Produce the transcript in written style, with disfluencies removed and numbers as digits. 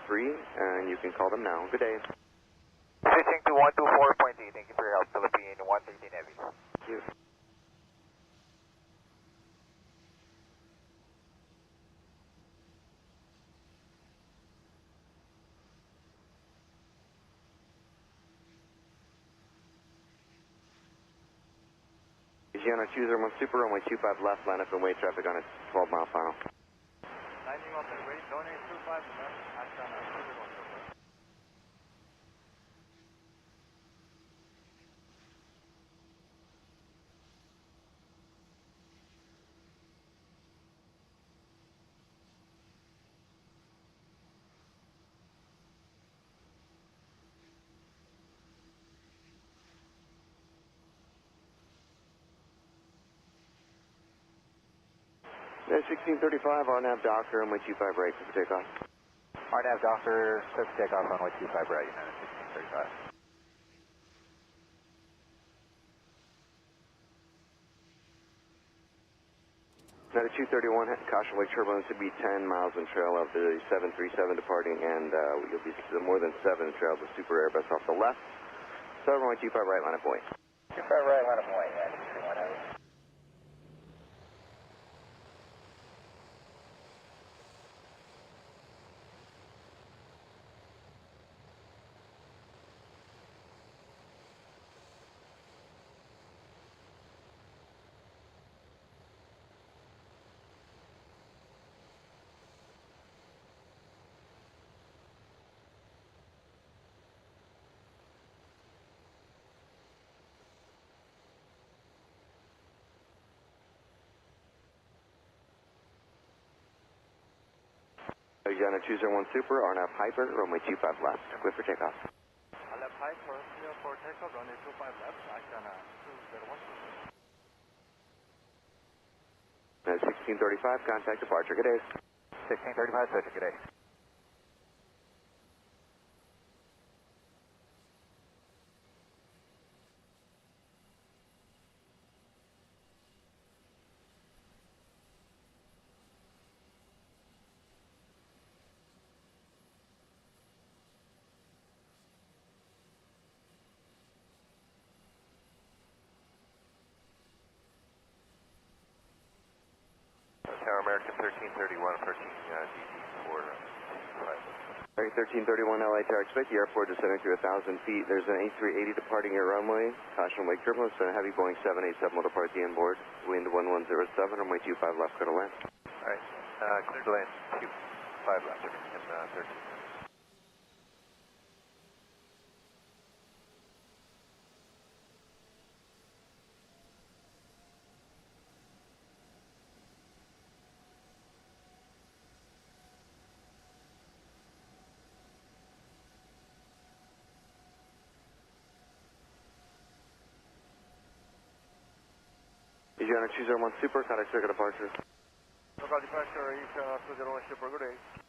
and you can call them now. Good day. Switching to 124.8, thank you for your help, Philippine 113 Heavy. Thank you. Asiana 201 Super, runway 25 left, line up and wait, traffic on its 12-mile final. Lining up and wait, runway 25 left, Asiana 201 Super. There's 1635, RNAV Doctor, runway 25 right for takeoff. RNAV Doctor, clear for takeoff, runway 25 right, United 1635. United 231, caution wake turbulence should be 10 miles in trail of the 737 departing, and you'll be more than 7 in trail of the Super Airbus off the left. So runway 25 right, line up wait. 25 right, line up wait, United 231 Heavy. Asiana 201 Super, RNAV Hyper, runway 25 left, clear for takeoff. RNAV Hyper, clear for takeoff, runway 25 left, Asiana 201 Super. United 1635, contact departure, good day. 1635, switching, good day. Tower American 1331, approaching DG for 1331 LA Tower, expect the airport descending through 1,000 feet. There's an A380 departing your runway. Caution wake turbulence and a heavy Boeing 787 will depart the inboard. Wind 1107, runway 25 left, clear to land. Alright, clear to land, 25 left, and 13. Asiana 201 Super, contact circuit departure. Local departure, Asiana 201 Super, good day.